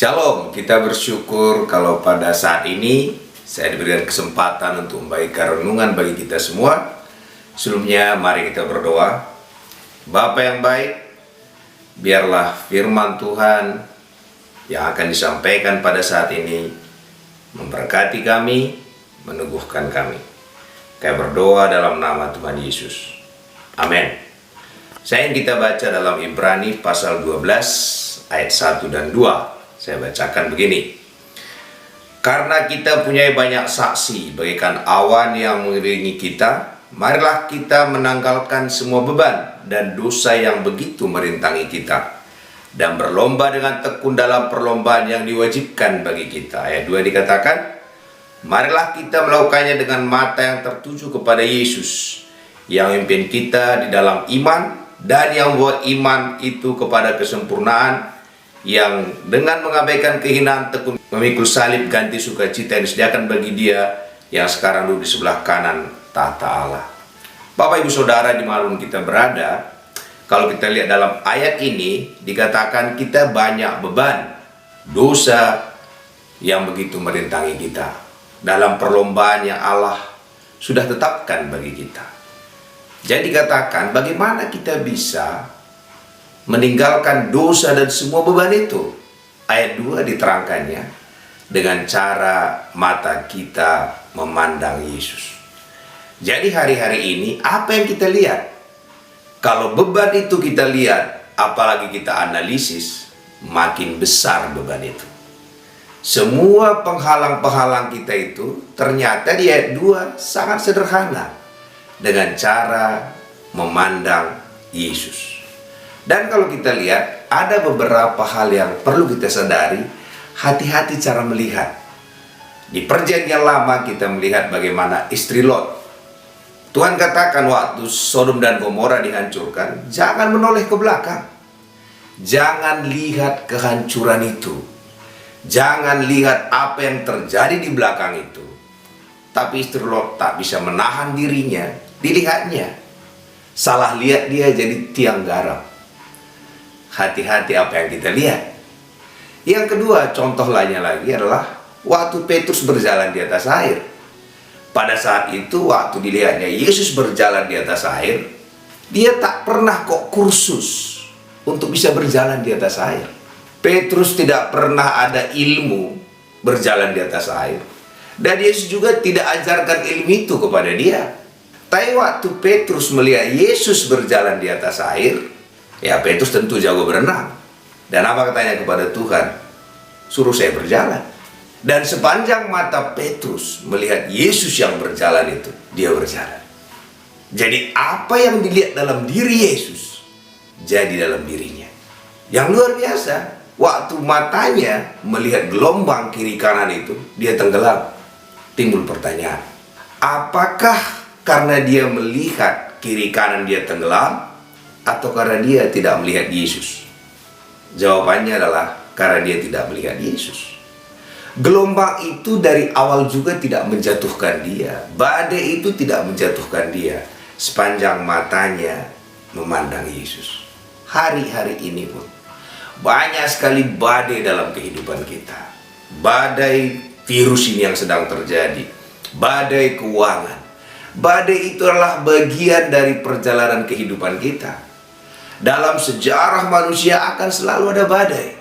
Shalom, kita bersyukur kalau pada saat ini saya diberikan kesempatan untuk membagikan renungan bagi kita semua. Sebelumnya mari kita berdoa. Bapa yang baik, biarlah firman Tuhan yang akan disampaikan pada saat ini memberkati kami, meneguhkan kami. Kami berdoa dalam nama Tuhan Yesus. Amin. Saya ingin kita baca dalam Ibrani pasal 12 ayat 1 dan 2. Saya bacakan begini. Karena kita punya banyak saksi bagaikan awan yang mengiringi kita, marilah kita menanggalkan semua beban dan dosa yang begitu merintangi kita, dan berlomba dengan tekun dalam perlombaan yang diwajibkan bagi kita. Ayat 2 dikatakan, marilah kita melakukannya dengan mata yang tertuju kepada Yesus, yang memimpin kita di dalam iman, dan yang membuat iman itu kepada kesempurnaan, yang dengan mengabaikan kehinaan tekun memikul salib ganti sukacita yang disediakan bagi dia yang sekarang duduk di sebelah kanan tahta Allah. Bapak Ibu Saudara dimanapun kita berada, kalau kita lihat dalam ayat ini dikatakan kita banyak beban, dosa yang begitu merintangi kita dalam perlombaan yang Allah sudah tetapkan bagi kita. Jadi katakan bagaimana kita bisa meninggalkan dosa dan semua beban itu. Ayat 2 diterangkannya dengan cara mata kita memandang Yesus. Jadi hari-hari ini apa yang kita lihat? Kalau beban itu kita lihat, apalagi kita analisis, makin besar beban itu. Semua penghalang-penghalang kita itu ternyata di ayat 2 sangat sederhana, dengan cara memandang Yesus. Dan kalau kita lihat, ada beberapa hal yang perlu kita sadari, hati-hati cara melihat. Di perjanjian lama kita melihat bagaimana istri Lot. Tuhan katakan waktu Sodom dan Gomora dihancurkan, jangan menoleh ke belakang. Jangan lihat kehancuran itu. Jangan lihat apa yang terjadi di belakang itu. Tapi istri Lot tak bisa menahan dirinya, dilihatnya. Salah lihat dia jadi tiang garam. Hati-hati apa yang kita lihat. Yang kedua, contoh lainnya lagi adalah waktu Petrus berjalan di atas air. Pada saat itu, waktu dilihatnya Yesus berjalan di atas air, dia tak pernah kok kursus untuk bisa berjalan di atas air. Petrus tidak pernah ada ilmu berjalan di atas air, dan Yesus juga tidak ajarkan ilmu itu kepada dia. Tapi waktu Petrus melihat Yesus berjalan di atas air, ya Petrus tentu jago berenang. Dan apa katanya kepada Tuhan? Suruh saya berjalan. Dan sepanjang mata Petrus melihat Yesus yang berjalan itu, dia berjalan. Jadi apa yang dilihat dalam diri Yesus, jadi dalam dirinya. Yang luar biasa, waktu matanya melihat gelombang kiri kanan itu, dia tenggelam. Timbul pertanyaan, apakah karena dia melihat kiri kanan dia tenggelam, atau karena dia tidak melihat Yesus? Jawabannya adalah karena dia tidak melihat Yesus. Gelombang itu dari awal juga tidak menjatuhkan dia. Badai itu tidak menjatuhkan dia, sepanjang matanya memandang Yesus. Hari-hari ini pun banyak sekali badai dalam kehidupan kita. Badai virus ini yang sedang terjadi, badai keuangan. Badai itu adalah bagian dari perjalanan kehidupan kita. Dalam sejarah manusia akan selalu ada badai.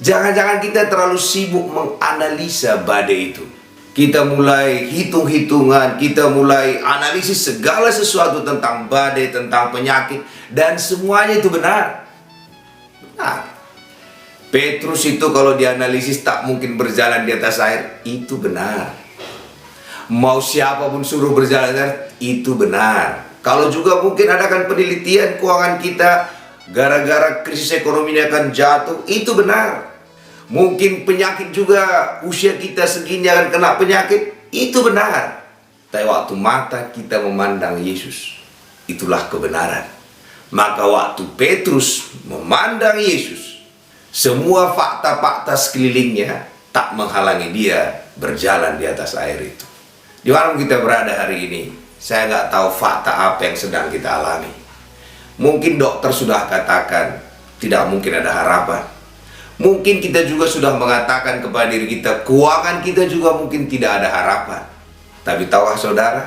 Jangan-jangan kita terlalu sibuk menganalisa badai itu. Kita mulai hitung-hitungan, kita mulai analisis segala sesuatu tentang badai, tentang penyakit, dan semuanya itu benar. Benar. Petrus itu kalau dianalisis tak mungkin berjalan di atas air, itu benar. Mau siapapun suruh berjalan air, itu benar. Kalau juga mungkin adakan penelitian keuangan kita, gara-gara krisis ekonomi ini akan jatuh, itu benar. Mungkin penyakit juga, usia kita segini akan kena penyakit, itu benar. Tapi waktu mata kita memandang Yesus, itulah kebenaran. Maka waktu Petrus memandang Yesus, semua fakta-fakta sekelilingnya tak menghalangi dia berjalan di atas air itu. Di mana kita berada hari ini, saya nggak tahu fakta apa yang sedang kita alami. Mungkin dokter sudah katakan tidak mungkin ada harapan. Mungkin kita juga sudah mengatakan kepada diri kita, keuangan kita juga mungkin tidak ada harapan. Tapi tahukah saudara,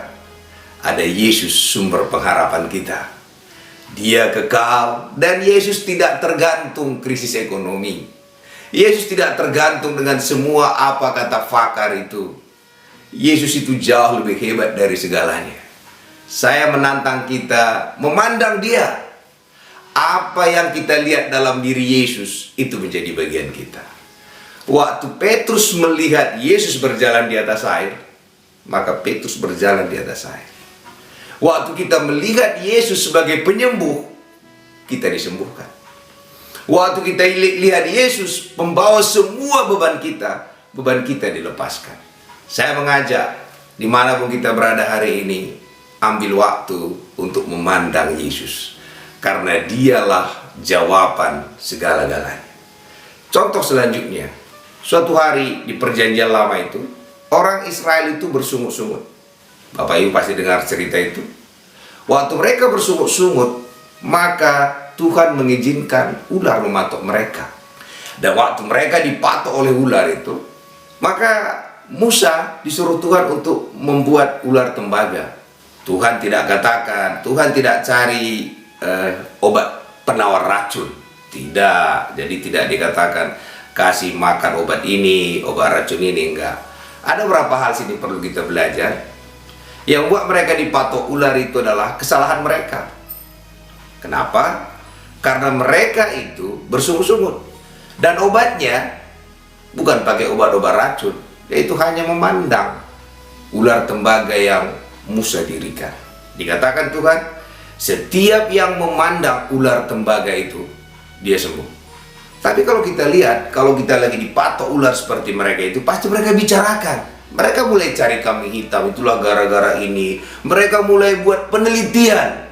ada Yesus sumber pengharapan kita. Dia kekal dan Yesus tidak tergantung krisis ekonomi. Yesus tidak tergantung dengan semua apa kata pakar itu. Yesus itu jauh lebih hebat dari segalanya. Saya menantang kita memandang Dia. Apa yang kita lihat dalam diri Yesus itu menjadi bagian kita. Waktu Petrus melihat Yesus berjalan di atas air, maka Petrus berjalan di atas air. Waktu kita melihat Yesus sebagai penyembuh, kita disembuhkan. Waktu kita lihat Yesus membawa semua beban kita dilepaskan. Saya mengajak, dimanapun kita berada hari ini, ambil waktu untuk memandang Yesus. Karena dialah jawaban segala-galanya. Contoh selanjutnya, suatu hari di perjanjian lama itu, orang Israel itu bersungut-sungut. Bapak Ibu pasti dengar cerita itu. Waktu mereka bersungut-sungut, maka Tuhan mengizinkan ular mematok mereka. Dan waktu mereka dipatok oleh ular itu, maka Musa disuruh Tuhan untuk membuat ular tembaga. Tuhan tidak katakan, Tuhan tidak cari obat penawar racun. Tidak, jadi tidak dikatakan kasih makan obat ini, obat racun ini, enggak. Ada beberapa hal sini perlu kita belajar. Yang buat mereka dipatok ular itu adalah kesalahan mereka. Kenapa? Karena mereka itu bersungut-sungut. Dan obatnya bukan pakai obat-obat racun, yaitu hanya memandang ular tembaga yang Musa dirikan. Dikatakan Tuhan, setiap yang memandang ular tembaga itu, dia sembuh. Tapi kalau kita lihat, kalau kita lagi dipatok ular seperti mereka itu, pasti mereka bicarakan. Mereka mulai cari kambing hitam, itulah gara-gara ini. Mereka mulai buat penelitian.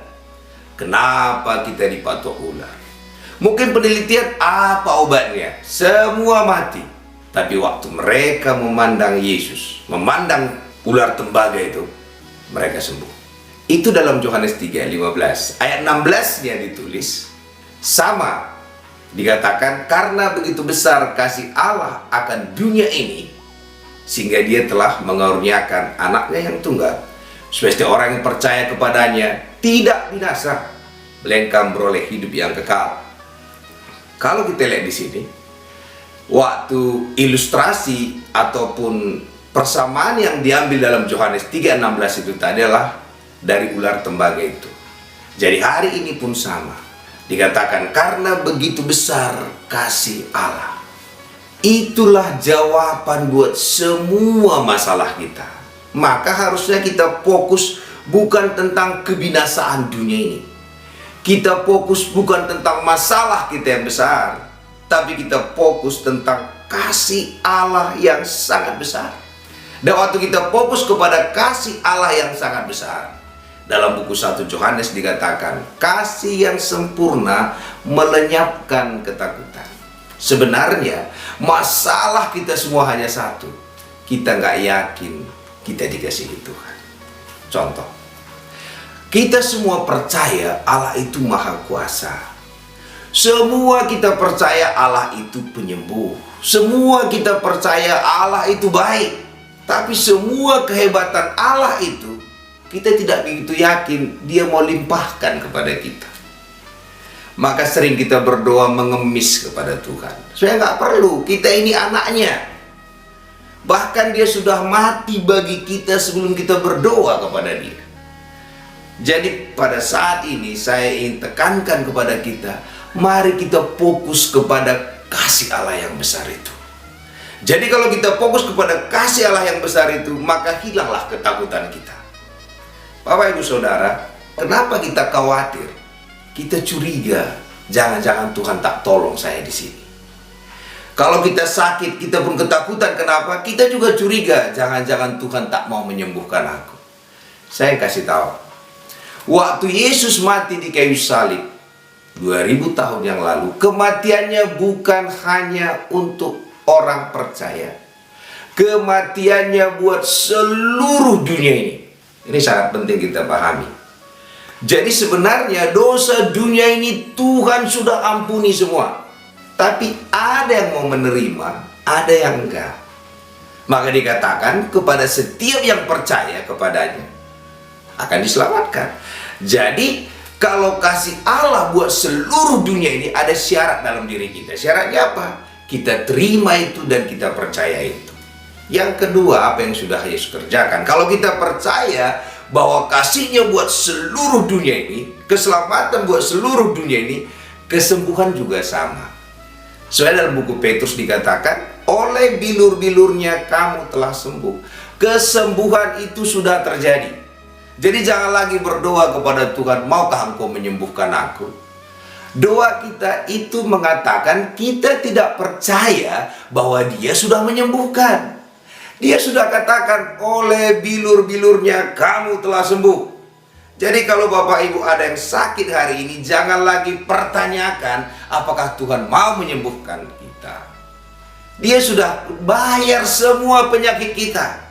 Kenapa kita dipatok ular? Mungkin penelitian apa obatnya? Semua mati. Tapi waktu mereka memandang Yesus, memandang ular tembaga itu, mereka sembuh. Itu dalam Yohanes 3:15. Ayat 16-nya ditulis, sama dikatakan, karena begitu besar kasih Allah akan dunia ini, sehingga Dia telah mengaruniakan anaknya yang tunggal, supaya setiap orang yang percaya kepadanya tidak binasa, melainkan beroleh hidup yang kekal. Kalau kita lihat di sini, waktu ilustrasi ataupun persamaan yang diambil dalam Yohanes 3:16 itu tadi adalah dari ular tembaga itu. Jadi hari ini pun sama. Dikatakan karena begitu besar kasih Allah. Itulah jawaban buat semua masalah kita. Maka harusnya kita fokus bukan tentang kebinasaan dunia ini. Kita fokus bukan tentang masalah kita yang besar, tapi kita fokus tentang kasih Allah yang sangat besar. Dan waktu kita fokus kepada kasih Allah yang sangat besar, dalam buku 1 Yohanes dikatakan, kasih yang sempurna melenyapkan ketakutan. Sebenarnya masalah kita semua hanya satu. Kita nggak yakin kita dikasihi Tuhan. Contoh, kita semua percaya Allah itu maha kuasa. Semua kita percaya Allah itu penyembuh. Semua kita percaya Allah itu baik. Tapi semua kehebatan Allah itu, kita tidak begitu yakin Dia mau limpahkan kepada kita. Maka sering kita berdoa mengemis kepada Tuhan. Saya nggak perlu, kita ini anaknya. Bahkan Dia sudah mati bagi kita sebelum kita berdoa kepada Dia. Jadi pada saat ini saya ingin tekankan kepada kita, mari kita fokus kepada kasih Allah yang besar itu. Jadi kalau kita fokus kepada kasih Allah yang besar itu, maka hilanglah ketakutan kita. Bapak Ibu Saudara, kenapa kita khawatir? Kita curiga, jangan-jangan Tuhan tak tolong saya di sini. Kalau kita sakit, kita pun ketakutan. Kenapa? Kita juga curiga, jangan-jangan Tuhan tak mau menyembuhkan aku. Saya kasih tahu, waktu Yesus mati di kayu salib 2000 tahun yang lalu, kematiannya bukan hanya untuk orang percaya. Kematiannya buat seluruh dunia ini. Ini sangat penting kita pahami. Jadi sebenarnya dosa dunia ini Tuhan sudah ampuni semua. Tapi ada yang mau menerima, ada yang enggak. Maka dikatakan kepada setiap yang percaya kepadanya akan diselamatkan. Jadi kalau kasih Allah buat seluruh dunia ini, ada syarat dalam diri kita. Syaratnya apa? Kita terima itu dan kita percaya itu. Yang kedua, apa yang sudah Yesus kerjakan. Kalau kita percaya bahwa kasihnya buat seluruh dunia ini, keselamatan buat seluruh dunia ini, kesembuhan juga sama. Soalnya dalam buku Petrus dikatakan, oleh bilur-bilurnya kamu telah sembuh. Kesembuhan itu sudah terjadi. Jadi jangan lagi berdoa kepada Tuhan, maukah engkau menyembuhkan aku? Doa kita itu mengatakan kita tidak percaya bahwa dia sudah menyembuhkan. Dia sudah katakan, oleh bilur-bilurnya kamu telah sembuh. Jadi kalau Bapak Ibu ada yang sakit hari ini, jangan lagi pertanyakan apakah Tuhan mau menyembuhkan kita. Dia sudah bayar semua penyakit kita.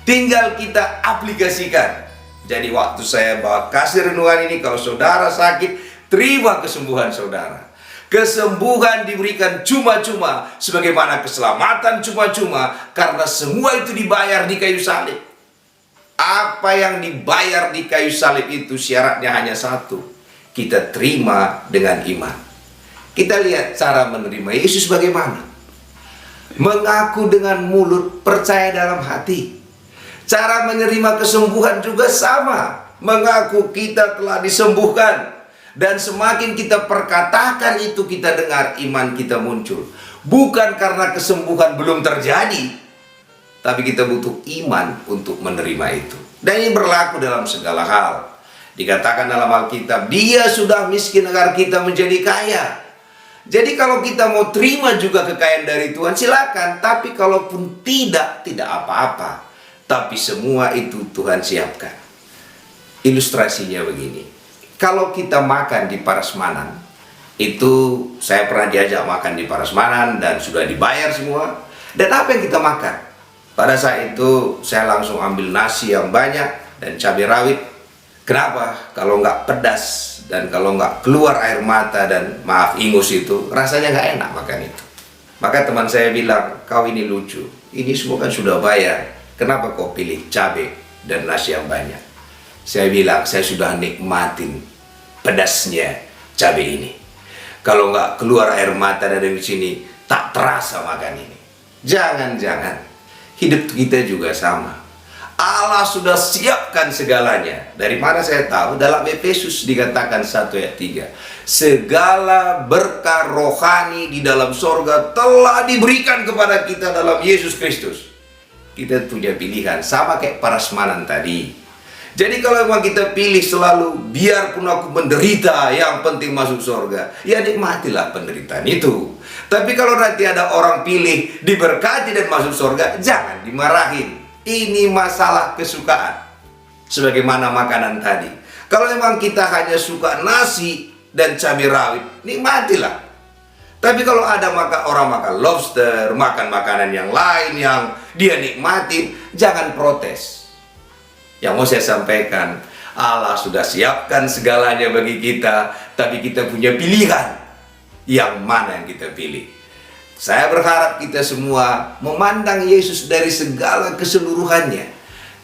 Tinggal kita aplikasikan. Jadi waktu saya bawa kasih renungan ini, kalau saudara sakit, terima kesembuhan saudara. Kesembuhan diberikan cuma-cuma, sebagaimana keselamatan cuma-cuma, karena semua itu dibayar di kayu salib. Apa yang dibayar di kayu salib itu syaratnya hanya satu, kita terima dengan iman. Kita lihat cara menerima Yesus bagaimana. Mengaku dengan mulut, percaya dalam hati. Cara menerima kesembuhan juga sama. Mengaku kita telah disembuhkan. Dan semakin kita perkatakan itu, kita dengar iman kita muncul. Bukan karena kesembuhan belum terjadi, tapi kita butuh iman untuk menerima itu. Dan ini berlaku dalam segala hal. Dikatakan dalam Alkitab, dia sudah miskin agar kita menjadi kaya. Jadi kalau kita mau terima juga kekayaan dari Tuhan, silakan. Tapi kalaupun tidak apa-apa. Tapi semua itu Tuhan siapkan. Ilustrasinya begini. Kalau kita makan di Parasmanan, itu saya pernah diajak makan di Parasmanan dan sudah dibayar semua. Dan apa yang kita makan? Pada saat itu saya langsung ambil nasi yang banyak dan cabai rawit. Kenapa? Kalau nggak pedas dan kalau nggak keluar air mata dan maaf ingus itu, rasanya nggak enak makan itu. Maka teman saya bilang, kau ini lucu. Ini semua kan sudah bayar. Kenapa kau pilih cabai dan nasi yang banyak? Saya bilang, saya sudah nikmatin pedasnya cabai ini. Kalau nggak keluar air mata dari sini, tak terasa makan ini. Jangan-jangan hidup kita juga sama. Allah sudah siapkan segalanya. Dari mana saya tahu? Dalam Efesus dikatakan 1 ayat 3. Segala berkah rohani di dalam sorga telah diberikan kepada kita dalam Yesus Kristus. Kita punya pilihan, sama kayak Parasmanan tadi. Jadi kalau memang kita pilih selalu, biarpun aku menderita, yang penting masuk surga, ya nikmatilah penderitaan itu. Tapi kalau nanti ada orang pilih diberkati dan masuk surga, jangan dimarahin. Ini masalah kesukaan. Sebagaimana makanan tadi. Kalau memang kita hanya suka nasi dan cabai rawit, nikmatilah. Tapi kalau ada orang makan lobster, makan makanan yang lain yang dia nikmatin, jangan protes. Yang mau saya sampaikan, Allah sudah siapkan segalanya bagi kita, tapi kita punya pilihan. Yang mana yang kita pilih? Saya berharap kita semua memandang Yesus dari segala keseluruhannya.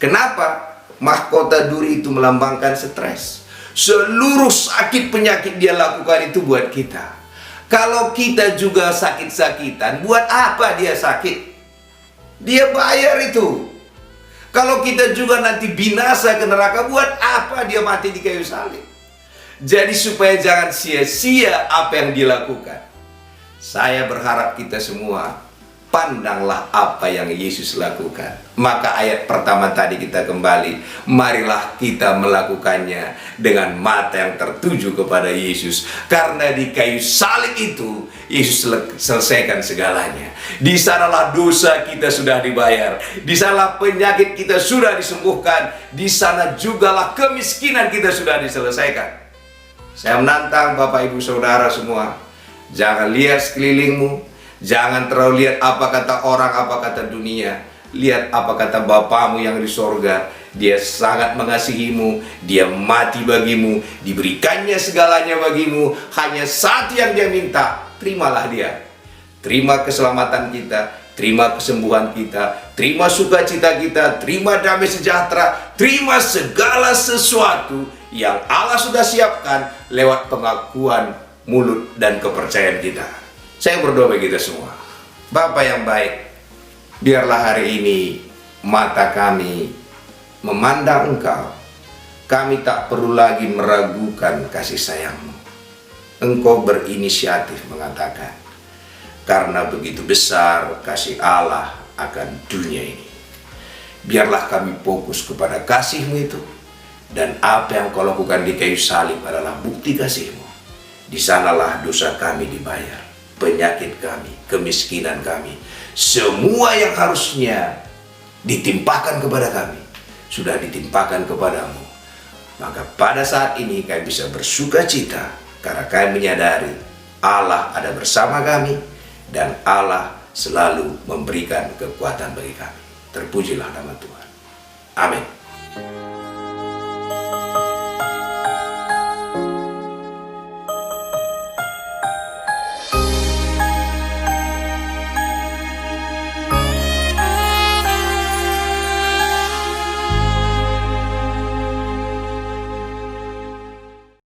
Kenapa? Mahkota duri itu melambangkan stres. Seluruh sakit penyakit dia lakukan itu buat kita. Kalau kita juga sakit-sakitan, buat apa dia sakit? Dia bayar itu. Kalau kita juga nanti binasa ke neraka, buat apa dia mati di kayu salib? Jadi supaya jangan sia-sia apa yang dilakukan. Saya berharap kita semua pandanglah apa yang Yesus lakukan. Maka ayat pertama tadi kita kembali, marilah kita melakukannya dengan mata yang tertuju kepada Yesus. Karena di kayu salib itu Yesus selesaikan segalanya. Di sanalah dosa kita sudah dibayar. Di sanalah penyakit kita sudah disembuhkan. Di sana jugalah kemiskinan kita sudah diselesaikan. Saya menantang Bapak Ibu Saudara semua, jangan lihat sekelilingmu. Jangan terlalu lihat apa kata orang, apa kata dunia. Lihat apa kata Bapamu yang di sorga. Dia sangat mengasihimu. Dia mati bagimu. Diberikannya segalanya bagimu. Hanya satu yang dia minta. terimalah dia. Terima keselamatan kita, terima kesembuhan kita, terima sukacita kita, terima damai sejahtera, terima segala sesuatu yang Allah sudah siapkan lewat pengakuan mulut dan kepercayaan kita. Saya berdoa bagi kita semua. Bapa yang baik, biarlah hari ini mata kami memandang Engkau. Kami tak perlu lagi meragukan kasih sayang-Mu. Engkau berinisiatif mengatakan, karena begitu besar kasih Allah akan dunia ini. Biarlah kami fokus kepada kasih-Mu itu, dan apa yang Kau lakukan di kayu salib adalah bukti kasih-Mu. Di sanalah dosa kami dibayar, penyakit kami, kemiskinan kami, semua yang harusnya ditimpakan kepada kami, sudah ditimpakan kepadamu. Maka pada saat ini kami bisa bersuka cita karena kami menyadari Allah ada bersama kami dan Allah selalu memberikan kekuatan bagi kami. Terpujilah nama Tuhan. Amin.